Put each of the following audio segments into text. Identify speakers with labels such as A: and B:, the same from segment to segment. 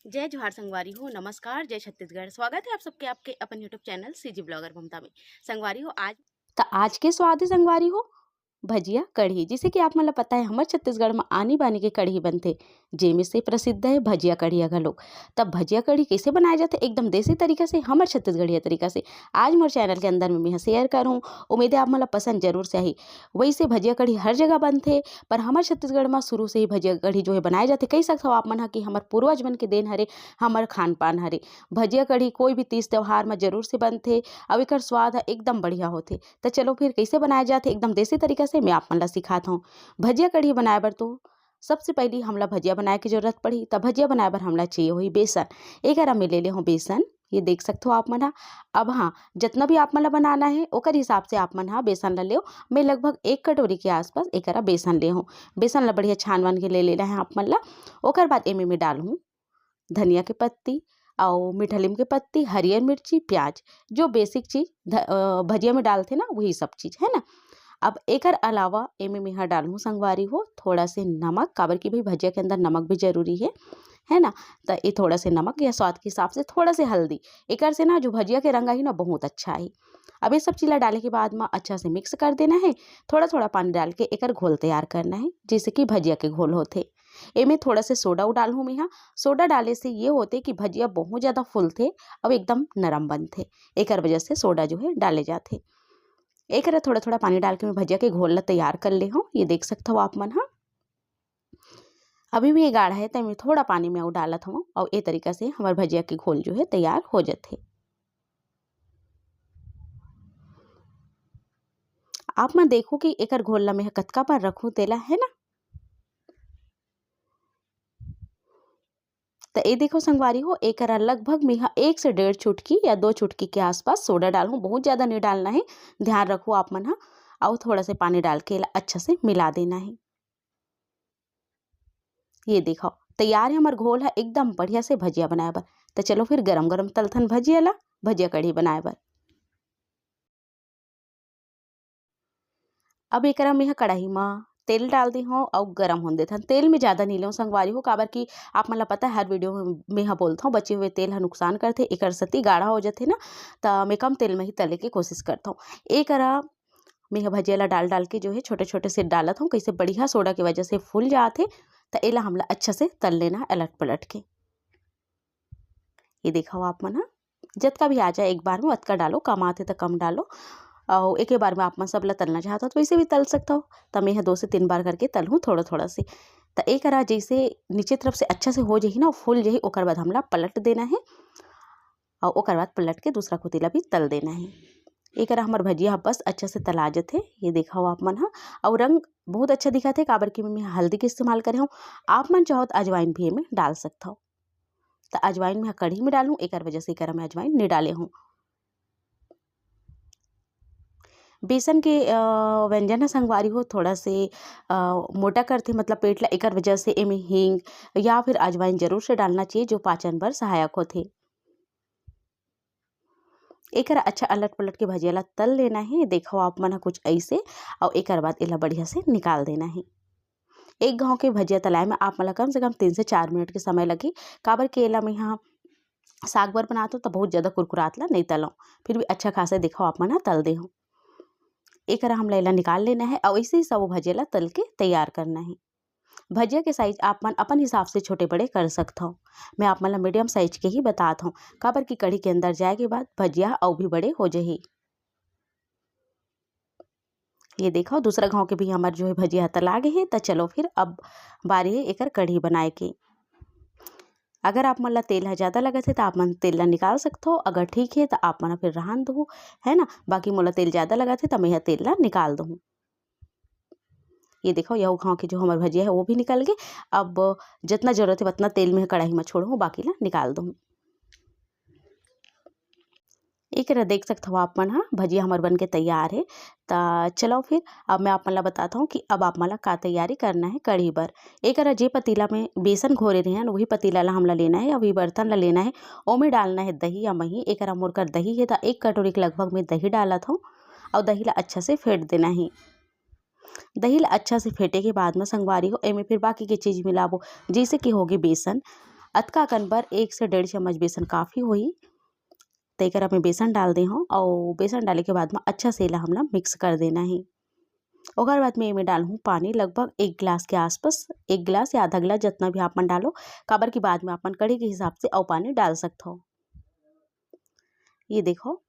A: जय जोहार संगवारी हो, नमस्कार, जय छत्तीसगढ़। स्वागत है आप सबके आपके अपन यूट्यूब चैनल सीजी ब्लॉगर ममता में। संगवारी हो आज
B: तो आज के स्वाद संगवारी हो भजिया कढ़ी, जिसे कि आप मतलब पता है हमारे छत्तीसगढ़ में आनी बानी के कढ़ी बनते, जेमे से प्रसिद्ध है भजिया कढ़ी घलोक। तब भजिया कढ़ी कैसे बनाए जाते एकदम देसी तरीका से, हमारे छत्तीसगढ़िया तरीका से आज मोर चैनल के अंदर में मैं शेयर करूँ। उम्मीद है आप मतलब पसंद जरूर से ही। वैसे भजिया कढ़ी हर जगह बनते, पर हमारे छत्तीसगढ़ में शुरू से ही भजिया कढ़ी जो है बनाए जाते। कई सकते हो आप मन कि हमारे पूर्वज मन के देन हरे, हमार खान पान हरे। भजिया कढ़ी कोई भी तीज त्योहार में जरूर से बनते, अब एकर स्वाद है एकदम बढ़िया होते। तो चलो फिर कैसे बनाए जाते एकदम देसी तरीका से मैं आप मन ला सिखाता हूँ। भजिया कढ़ी बनाए बर तो सबसे पहले हमला भजिया बनाए की जरूरत पड़ी। तब भजिया बनाए बर हमला चाहिए हुई बेसन। एक मैं ले ले हूँ बेसन, ये देख सकते हो आप मन हा। अब हाँ, जितना भी आप मन ला बनाना है ओकर हिसाब से आप मन हा बेसन ला ले। मैं लगभग 1 कटोरी के आसपास एक बेसन ले हूँ। बेसन ला बढ़िया छान वान के ले लेना है आप मन ला। ओकर बाद एमे में डालूँ धनिया के पत्ती और मीठा नीम के पत्ती, हरियर मिर्ची, प्याज, जो बेसिक चीज भजिया में डालते ना वही सब चीज है ना। अब एकर अलावा एमे मेंहा डालूँ संगवारी हो थोड़ा से नमक, काबर की भाई भजिया के अंदर नमक भी जरूरी है ना। तो ये थोड़ा से नमक या स्वाद के हिसाब से थोड़ा से हल्दी, एकर से ना जो भजिया के रंग आई ना बहुत अच्छा आई। अब ये सब चीज़ डाले के बाद में अच्छा से मिक्स कर देना है। थोड़ा थोड़ा पानी डाल के एकर घोल तैयार करना है, जैसे कि भजिया के घोल होते। एमे थोड़ा से सोडा डालूँ मैं यहाँ। सोडा डाले से ये होते कि भजिया बहुत ज़्यादा फूलते अब एकदम नरम बनते, एकर वजह से सोडा जो है डाले जाते। एक थोड़ा थोड़ा पानी डाल के मैं भजिया के घोल ला तैयार कर ले हूँ, ये देख सकते हो आप मन हा। अभी भी ये गाढ़ा है तो मैं थोड़ा पानी में और डालत हूँ और ये तरीका से हमारे भजिया के घोल जो है तैयार हो जाते। आप मन देखो कि एकर घोल ला मैं कतका बार रखूँ तेला है ना। तो ये देखो संगवारी हो एक लगभग मैं 1 से 1.5 चुटकी या 2 चुटकी के आसपास सोडा डालूँ, बहुत ज़्यादा नहीं डालना है, ध्यान रखो आप मन हा। और थोड़ा से पानी डाल के अच्छा से मिला देना है। ये देखो तैयार है हमार घोल है एकदम बढ़िया से भजिया बनाए बर। तो चलो फिर गरम गरम तलथन भजिया ला, भजिया कढ़ी बनाए बर। अब एक में कढ़ाई में तेल डाल दी हूँ और गरम होने देथन। तेल में ज़्यादा नहीं लें संगवारी हो, काबर की आप मतलब पता है हर वीडियो में हाँ बोलता हूँ बचे हुए तेल हा नुकसान करते, एक सती गाढ़ा हो जाते ना। तो मैं कम तेल में ही तले की कोशिश करता हूँ। एक मैं भजिया ला डाल डाल के जो है छोटे छोटे से डालत हूँ, कैसे बढ़िया सोडा की वजह से फूल जाते। तो एला हमला अच्छा से तल लेना अलट पलट के। ये देखो आप मन हा, जतका भी आ जाए एक बार में अतका डालो, कम आते तो कम डालो। और एक ही बार में आप मन सब ला तलना चाहता हो तो वैसे भी तल सकता हो। तो मैं 2 से 3 बार करके तलूँ थोड़ा थोड़ा से। तो एक जैसे नीचे तरफ से अच्छा से हो जाही ना फूल जाही, ओकर बाद हमला पलट देना है और ओकर बाद पलट के दूसरा कुतीला भी तल देना है। एक हमार भजिया बस अच्छा से तला जाते। ये देखा आप मन हा, और रंग बहुत अच्छा दिखा थे, काबर की मैं हल्दी के इस्तेमाल करे हूँ। आप मन चाहो तो अजवाइन भी में डाल सकता हो। तो अजवाइन में कढ़ी में डालूँ, एक वजह से मैं अजवाइन नहीं डाले हूँ। बेसन के व्यंजन संगवारी हो थोड़ा से मोटा करते, मतलब पेट ला, एकर वजह से एमे हींग या फिर अजवाइन जरूर से डालना चाहिए, जो पाचन बर सहायक होते। एक अच्छा अलट पलट के भजिया ला तल लेना है। देखो आप मन कुछ ऐसे, और एक बाद एला बढ़िया से निकाल देना है। एक गाँव के भजिया तलाए में आप मला कम से कम 3 से 4 मिनट के समय लगी, काबर के एला में यहाँ साग बर बनाते हो तो बहुत ज़्यादा कुरकुरात ला नहीं तलो, फिर भी अच्छा खासा देखो आप मन तल दे हो। एक हम लैला निकाल लेना है और ऐसे ही सब भजिया ला तल के तैयार करना है। भजिया के साइज आप मन अपन हिसाब से छोटे बड़े कर सकते हो। मैं आप मन मीडियम साइज के ही बताता हूँ, काबर की कढ़ी के अंदर जाए के बाद भजिया और भी बड़े हो जाही। ये देखो दूसरा गाँव के भी हमारे जो है भजिया तला गए हैं। तो चलो फिर अब बारी है एकर कढ़ी बनाए के। अगर आप मन ला तेल है ज़्यादा लगत है तो आप मन तेल ला निकाल सकते हो, अगर ठीक है तो आप मन फिर रहन दो, है ना। बाकी मोला तेल ज़्यादा लगत है तो मैं तेल ला निकाल दूँ। ये देखो यह गाँव की जो हमारे भजिया है वो भी निकल गए। अब जितना जरूरत है उतना तेल में कढ़ाई में छोड़ूँ, बाकी ला निकाल दूँ। एक देख सकते हो आप मन हा भजिया हमार बन के तैयार है। तो चलो फिर अब मैं आप मन ला बताता हूँ कि अब आप मन ला का तैयारी करना है कढ़ी बर। एक जे पतीला में बेसन घोरे रहे हैं वही पतीला ला हमला लेना है, अभी बर्तन ला लेना है। ओमे डालना है दही या मही। एक मोर कर दही है तो 1 कटोरी के लगभग में दही डालत हूँ और दही ला अच्छा से फेंट देना है। दही ला अच्छा से फेंटे के बाद में संगवारी हो एमे फिर बाकी की चीज़ मिलाबो, जैसे कि होगी बेसन अतका कन बर 1 से 1.5 चम्मच बेसन काफ़ी होही। तो एकरा में बेसन डाल दे हूँ और बेसन डाले के बाद में अच्छा से एला हमला मिक्स कर देना है। ओकर बाद में एमे डालहूँ पानी लगभग 1 गिलास के आसपास, 1 गिलास या आधा गिलास जितना भी आप मन डालो, काबर की बाद में अपन कढ़ी के हिसाब से अउ पानी डाल सकत हो। ये देखो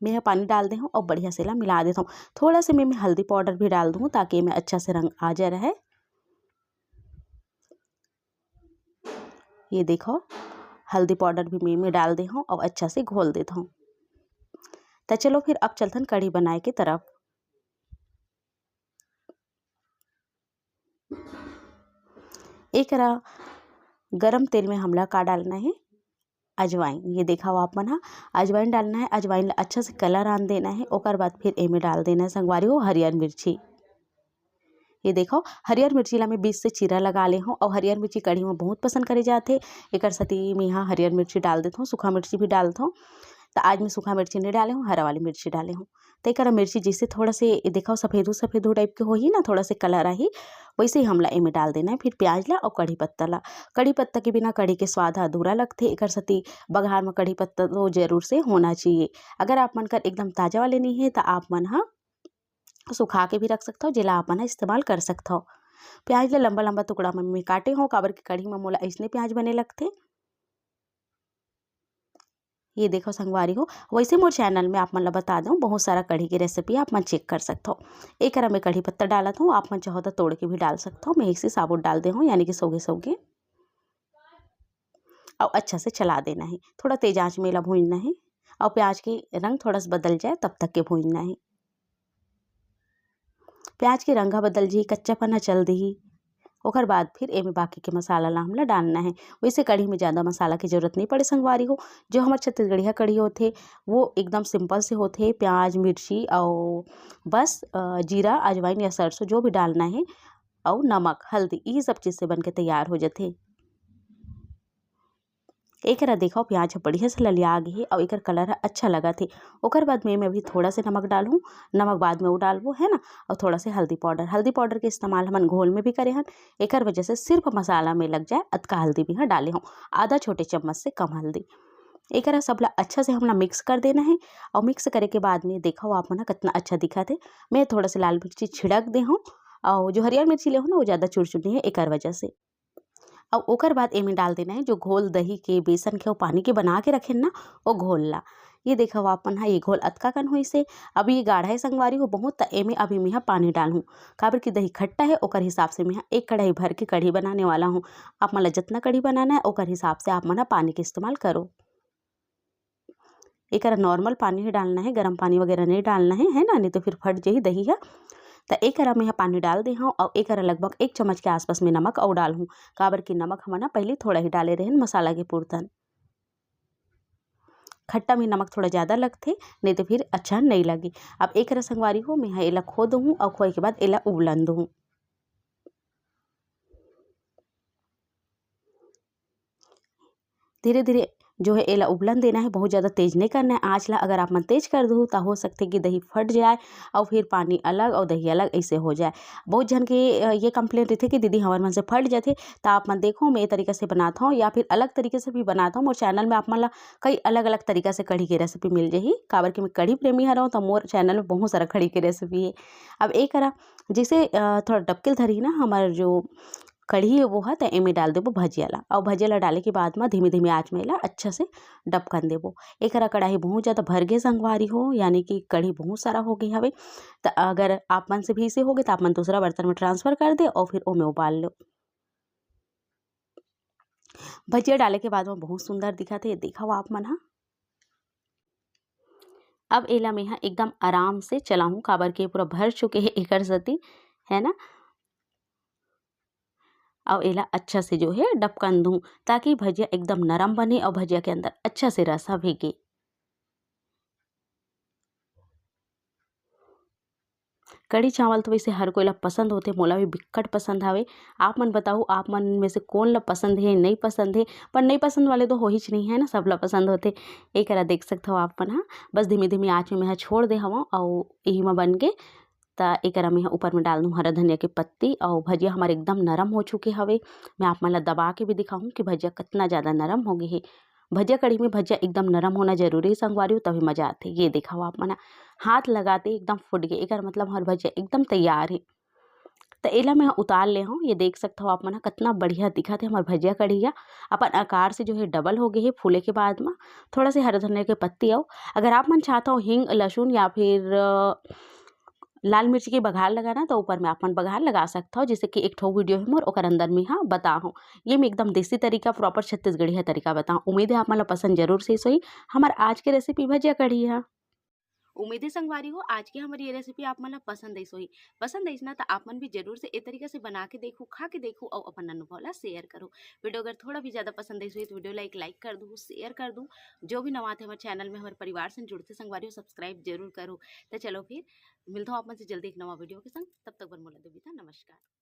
B: मैं यहाँ पानी डाल दे हूँ और बढ़िया से ला मिला देता हूँ। थोड़ा से मैं हल्दी पाउडर भी डाल दूँ ताकि मैं अच्छा से रंग आ जा रहा है। ये देखो हल्दी पाउडर भी मैं डाल दे हूँ और अच्छा से घोल देता हूँ। तो चलो फिर अब चलतन कढ़ी बनाए के तरफ। एक गरम तेल में हमला का डालना है अजवाइन। ये देखा हो आप मन हा, अजवाइन डालना है। अजवाइन ला अच्छा से कलर आन देना है। ओकर बाद फिर एमे डाल देना है संगवारी हो हरियर मिर्ची। ये देखो हरियर मिर्ची ला मैं 20 से चीरा लगा ले हूँ और हरियर मिर्ची कढ़ी में बहुत पसंद करे जाते। एकर सती मैं यहाँ हरियर मिर्ची डाल देता हूँ, सूखा मिर्ची भी डालता हूँ। तो आज मैं सूखा मिर्ची नहीं डाले हूँ, हरा वाली मिर्ची डाले हूँ। तो एक मिर्ची जैसे थोड़ा से देखो सफ़ेदू टाइप के होही ना, थोड़ा से कलर आही, वैसे ही हमला एमे डाल देना है। फिर प्याज ला और कढ़ी पत्ता ला। कढ़ी पत्ता के बिना कढ़ी के स्वाद अधूरा लगते। एकर सती बघार में कढ़ी पत्ता तो जरूर से होना चाहिए। अगर आप मन कर एकदम ताज़ा वाले नहीं है तो आप मन हा सुखा के भी रख सकते हो, जेला आप मन इस्तेमाल कर सकते हो। प्याज ला लंबा लंबा टुकड़ा में मैं काटे हो, काबर की कढ़ी में मोला ऐसने प्याज बने लगते। ये देखो संगवारी हो, वैसे मोर चैनल में आप मन ला बता दूँ बहुत सारा कढ़ी की रेसिपी आप मन चेक कर सकते हो। एक में कढ़ी पत्ता डालत हूँ, आप मन चाहो तो तोड़ के भी डाल सकते हो। मैं इसी साबुत डाल दे हूँ, यानी कि सोगे सोगे और अच्छा से चला देना है। थोड़ा तेज आंच में ला भूनना है और प्याज के रंग थोड़ा सा बदल जाए तब तक के भूनना है। प्याज के रंगा बदल जी, कच्चापना चल दी, ओकर बाद फिर एमे बाकी के मसाला ला हमला डालना है। वैसे कढ़ी में ज़्यादा मसाला की जरूरत नहीं पड़े संगवारी हो। जो हमारे छत्तीसगढ़िया कढ़ी होते वो एकदम सिंपल से होते। प्याज मिर्ची और बस जीरा अजवाइन या सरसों जो भी डालना है और नमक हल्दी, यही सब चीज़ से बन के तैयार हो जाते। एक देखो प्याज बढ़िया से ललिया गई है और एक कलर अच्छा लगा थे। ओकर बाद में अभी थोड़ा से नमक डालूँ, नमक बाद में वो डालबो है ना, और थोड़ा से हल्दी पाउडर के इस्तेमाल हमन घोल में भी करे हन। एक वजह से सिर्फ मसाला में लग जाए अतका हल्दी भी हाँ डाले हूँ, आधा छोटे चम्मच से कम हल्दी। एक सब ला अच्छा से हमला मिक्स कर देना है और मिक्स करे के बाद में देखो आप मन कितना अच्छा दिखा थे। मैं थोड़ा से लाल मिर्ची छिड़क दे हूँ और जो हरियर मिर्ची ले हो ना वो ज़्यादा चुरचुनी है एक वजह से। और ओकर बाद एमे डाल देना है जो घोल दही के बेसन के और पानी के बना के रखे ना वो घोल ला। ये देखो आप मन हा, ये घोल अतका कन होई से। अभी ये गाढ़ा है संगवारी हो बहुत, त एमे अभी मैं पानी डालूँ काबर की दही खट्टा है। ओकर हिसाब से मैं 1 कढ़ाई भर के कढ़ी बनाने वाला हूँ। आप मन ला जितना कढ़ी बनाना है ओकर हिसाब से आप मन पानी के इस्तेमाल करो। एक नॉर्मल पानी ही डालना है, गर्म पानी वगैरह नहीं डालना है ना, नहीं तो फिर फट जाही दही है। तो एक में यहाँ पानी डाल दे हूँ और एक लगभग 1 चम्मच के आसपास में नमक और डाल हूँ, काबर की नमक हम ना पहले थोड़ा ही डाले रहे मसाला के पूर्तन। खट्टा में नमक थोड़ा ज़्यादा लगते, नहीं तो फिर अच्छा नहीं लगी। अब एक संगवारी हो मैं एला खो दूँ और खोए के बाद एला उबलन दूँ। धीरे धीरे जो है एला उबलन देना है, बहुत ज़्यादा तेज नहीं करना है आँच ला। अगर आप मन तेज कर दो तो हो सकते कि दही फट जाए और फिर पानी अलग और दही अलग ऐसे हो जाए। बहुत जन के ये कंप्लेंट रहते कि दीदी हमारे मन से फट जाते। तो आप मन देखो मैं ये तरीके से बनाता हूँ या फिर अलग तरीके से भी बनाता हूँ। मोर चैनल में आप मन ला कई अलग अलग तरीका से कढ़ी की रेसिपी मिल जाही, काबर कि मैं कढ़ी प्रेमी हर हूँ। तो मोर चैनल में बहुत सारा कढ़ी की रेसिपी है। अब एक जैसे थोड़ा डबकिल धरी ना हमारे जो कढ़ी है वो है, तो एमे डाल देबो भजिया ला और भजिया ला डाले के बाद में धीमे धीमे आँच में ला अच्छा से डबकन देबो। एक कढ़ाई बहुत ज़्यादा भर गे संगवारी हो, यानी कि कढ़ी बहुत सारा हो गई हवे। तो अगर आप मन से भी इसे हो गए तो आप मन दूसरा बर्तन में ट्रांसफ़र कर दे और फिर ओमे उबाल लो। भजिया डाले के बाद में बहुत सुंदर दिखा थे, देखा आप मन हा। अब एला मैं यहाँ एकदम आराम से चलाऊँ, काबर के पूरा भर चुके है एकर सती है ना। और एला अच्छा से जो है डबकन दूँ ताकि भजिया एकदम नरम बने और भजिया के अंदर अच्छा से रसा भीगे। कढ़ी चावल तो वैसे हर कोई ला पसंद होते, मोला भी बिक्कट पसंद हवे। आप मन बताओ आप मन में से कौन ला पसंद है नहीं पसंद है, पर नहीं पसंद वाले तो हो ही नहीं है ना, सब ला पसंद होते। एक देख सकते हो आप मन हा, बस धीमे धीमे आँच में मैं छोड़ दे हवा और यही में बन के त एकरा में ऊपर में डाल दूँ हरा धनिया के पत्ती और भजिया हमारे एकदम नरम हो चुके हवे। मैं आप मन ला दबा के भी दिखाऊँ कि भजिया कितना ज़्यादा नरम हो गए हे। भजिया कढ़ी में भजिया एकदम नरम होना जरूरी है संगवारी, तभी मजा आथे। ये देखा आप मन हाथ लगाते एकदम फुट गए, एकर मतलब हमार भजिया एकदम तैयार है। तो एला मैं उतार ले हूँ। ये देख सकते हो आप मन कितना बढ़िया दिखत है हमार भजिया कढ़िया। अपन आकार से जो है डबल हो गए है फूले के बाद में। थोड़ा से हरा धनिया के पत्ती आओ, अगर आप मन चाहता हो हींग लहसुन या फिर लाल मिर्च की बघार लगाना तो ऊपर में आप मन बघार लगा सकता हो। जैसे कि एक ठो वीडियो है मोर ओकर अंदर में हाँ बता हूँ। ये मैं एकदम देसी तरीका प्रॉपर छत्तीसगढ़िया तरीका बताऊँ। उम्मीद है आप मन ला पसंद जरूर से सोई। हमार आज के रेसिपी भजिया कढ़ी है।
A: उम्मीद है संगवारी हो आज की हमारी ये रेसिपी आप मन ला पसंद आइस होही। पसंद आइस ना तो आप मन भी जरूर से ए तरीका से बना के देखो, खा के देखो और अपन अनुभव ला शेयर करो। वीडियो अगर थोड़ा भी ज़्यादा पसंद आइस होही तो वीडियो ला एक लाइक कर दूँ, शेयर कर दूँ। जो भी नवा थे हमारे चैनल में हमारे परिवार से जुड़ते संगवारी हो सब्सक्राइब जरूर करो। तो चलो फिर मिलता हूँ आप मन से जल्दी एक नवा वीडियो के संग। तब तक बर मोला देविता नमस्कार।